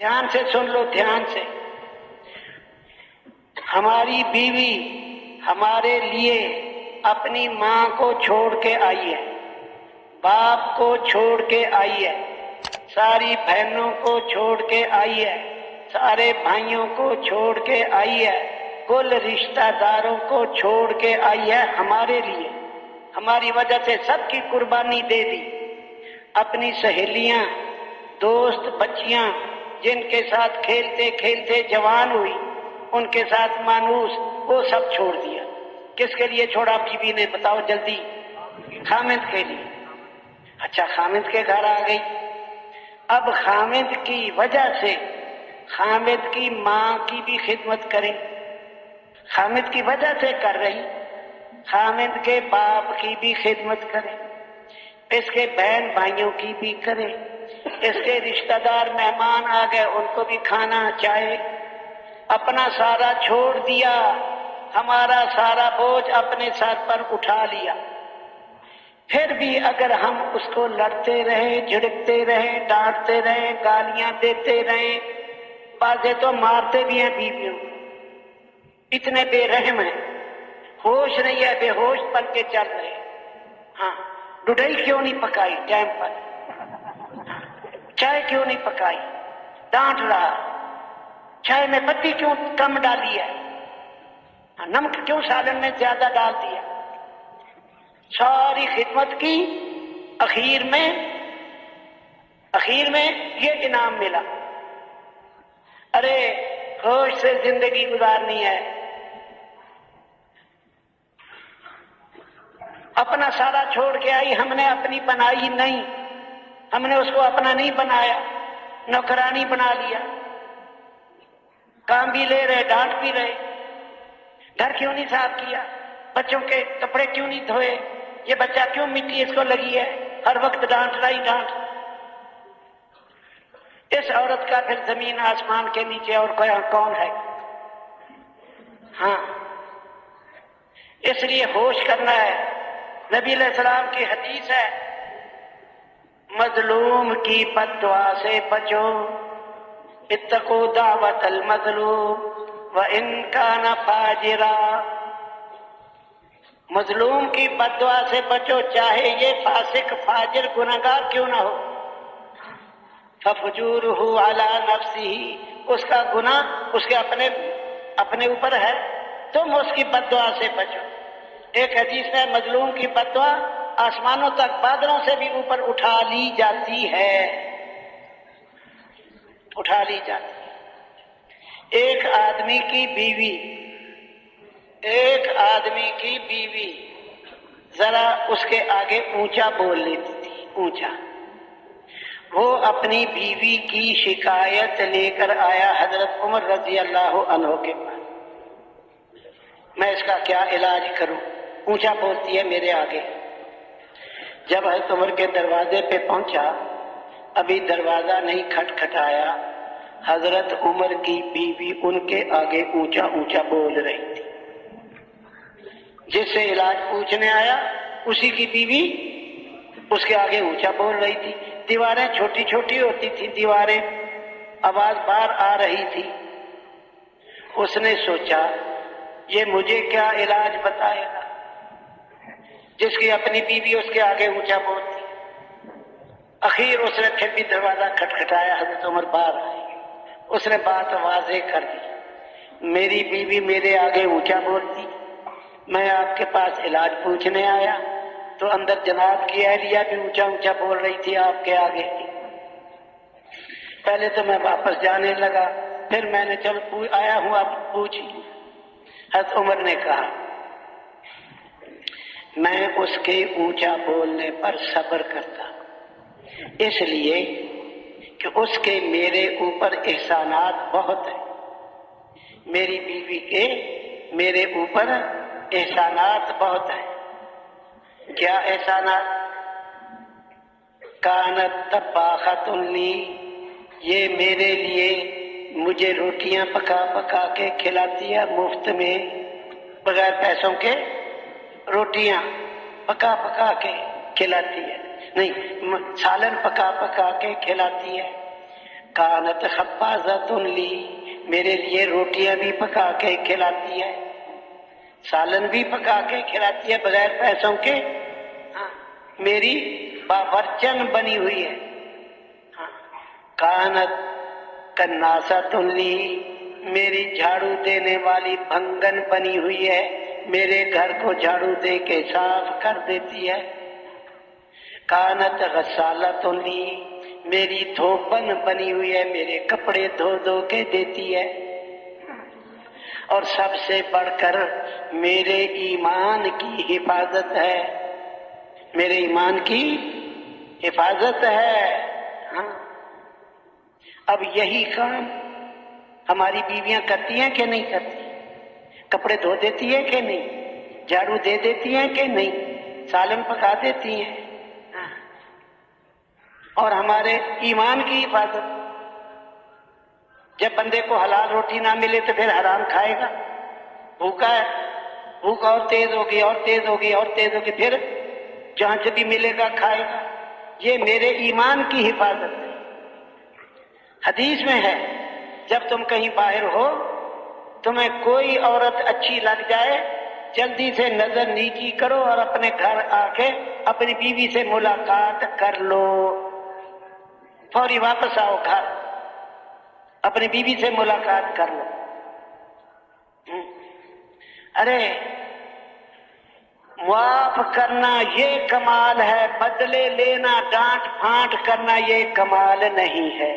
ध्यान से सुन लो, ध्यान से। हमारी बीवी हमारे लिए अपनी माँ को छोड़ के आई है, बाप को छोड़ के आई है, सारी बहनों को छोड़ के आई है, सारे भाइयों को छोड़ के आई है, कुल रिश्तेदारों को छोड़ के आई है हमारे लिए। हमारी वजह से सबकी कुर्बानी दे दी। अपनी सहेलियां, दोस्त, बच्चियां जिनके साथ खेलते खेलते जवान हुई, उनके साथ मानूस, वो सब छोड़ दिया। किसके लिए छोड़ा बीवी ने, बताओ जल्दी? खामिद के लिए। अच्छा, खामिद के घर आ गई। अब खामिद की वजह से खामिद की माँ की भी खिदमत करे, खामिद की वजह से कर रही, खामिद के बाप की भी खिदमत करे, इसके बहन भाइयों की भी करे, इसके रिश्तेदार मेहमान आ गए उनको भी खाना चाहे। अपना सारा छोड़ दिया, हमारा सारा बोझ अपने सर पर उठा लिया। फिर भी अगर हम उसको लड़ते रहे, झिड़कते रहे, डांटते रहे, गालियां देते रहे, बातें तो मारते भी हैं बीवियों, इतने बेरहम हैं, होश नहीं है, बेहोश बन के चल रहे। हाँ, डुडई क्यों नहीं पकाई टाइम पर, चाय क्यों नहीं पकाई, डांट रहा, चाय में पत्ती क्यों कम डाली है, नमक क्यों सालन में ज्यादा डाल दिया। सारी खिदमत की, आखिर में ये इनाम मिला। अरे होश से जिंदगी गुजारनी है, अपना सारा छोड़ के आई, हमने अपनी बनाई नहीं, हमने उसको अपना नहीं बनाया, नौकरानी बना लिया। काम भी ले रहे, डांट भी रहे, घर क्यों नहीं साफ किया, बच्चों के कपड़े क्यों नहीं धोए, ये बच्चा क्यों मिट्टी इसको लगी है, हर वक्त डांट रही डांट। इस औरत का फिर जमीन आसमान के नीचे और कौन है। हाँ, इसलिए होश करना है। नबी अलैहिस्सलाम की हदीस है, मजलूम की बद्दुआ से बचो, इत्तकू दावतल मजलूम व इन काना फाजिरा। मजलूम की बद्दुआ से बचो, चाहे ये फासिक फाजिर गुनहगार क्यों ना हो। फफजूरुहु अला नफ्सिही, उसका गुनाह उसके अपने ऊपर है, तुम उसकी बद्दुआ से बचो। एक हदीस में मजलूम की बद्दुआ आसमानों तक, बादलों से भी ऊपर उठा ली जाती है, उठा ली जाती है। एक आदमी की बीवी जरा उसके आगे ऊंचा बोल लेती थी, ऊंचा। वो अपनी बीवी की शिकायत लेकर आया हजरत उमर रजी अल्लाह अन्हु के पास, मैं इसका क्या इलाज करूं, ऊंचा बोलती है मेरे आगे। जब हजरत उमर के दरवाजे पे पहुंचा, अभी दरवाजा नहीं खटखटाया, हजरत उमर की बीवी उनके आगे ऊंचा ऊंचा बोल रही थी। जिससे इलाज पूछने आया उसी की बीवी उसके आगे ऊंचा बोल रही थी। दीवारें छोटी छोटी होती थी, दीवारें, आवाज बाहर आ रही थी। उसने सोचा ये मुझे क्या इलाज बताएगा, जिसकी अपनी बीवी उसके आगे ऊंचा बोलती। आखिर उसने फिर भी दरवाजा खटखटाया, हजरत उमर बाहर आए, उसने बात वाज़ेह कर दी, मेरी बीवी मेरे आगे ऊंचा बोलती, मैं आपके पास इलाज पूछने आया तो अंदर जनाब की अहलिया भी ऊंचा ऊंचा बोल रही थी आपके आगे। पहले तो मैं वापस जाने लगा, फिर मैंने चल आया हूं आप पूछी। हज़रत उमर ने कहा मैं उसके ऊंचा बोलने पर सब्र करता, इसलिए कि उसके मेरे ऊपर एहसानात बहुत है, मेरी बीवी के मेरे ऊपर एहसानात बहुत है। क्या एहसानात? कानत तब्बाखतुन ली, ये मेरे लिए मुझे रोटियां पका पका के खिलाती है मुफ्त में, बगैर पैसों के रोटियां पका पका के खिलाती है, नहीं सालन पका पका के खिलाती है। کانت خبازۃ لی، میرے لیے روٹیاں بھی پکا کے کھلاتی ہے، سالن بھی پکا کے کھلاتی ہے بغیر پیسوں کے، میری باورچن بنی ہوئی ہے۔ کانت کناسۃ لی، میری جھاڑو دینے والی بھنگن بنی ہوئی ہے، میرے گھر کو جھاڑو دے کے صاف کر دیتی ہے۔ کانت غسالۃ لی، میری دھوبن بنی ہوئی ہے، میرے کپڑے دھو دھو کے دیتی ہے۔ اور سب سے بڑھ کر میرے ایمان کی حفاظت ہے، میرے ایمان کی حفاظت ہے۔ اب یہی کام ہماری بیویاں کرتی ہیں کہ نہیں کرتی؟ کپڑے دھو دیتی ہیں کہ نہیں؟ جھاڑو دے دیتی ہیں کہ نہیں؟ سالن پکا دیتی ہیں؟ اور ہمارے ایمان کی حفاظت، جب بندے کو حلال روٹی نہ ملے تو پھر حرام کھائے گا، بھوکا ہے، بھوک اور تیز ہوگی اور تیز ہوگی اور تیز ہوگی، پھر جہاں سے بھی ملے گا کھائے گا۔ یہ میرے ایمان کی حفاظت ہے۔ حدیث میں ہے جب تم کہیں باہر ہو، تمہیں کوئی عورت اچھی لگ جائے، جلدی سے نظر نیچی کرو اور اپنے گھر آ کے اپنی بیوی سے ملاقات کر لو، فوری واپس آؤ گھر، اپنی بیوی سے ملاقات کر لو۔ ارے معاف کرنا یہ کمال ہے، بدلے لینا ڈانٹ پھانٹ کرنا یہ کمال نہیں ہے۔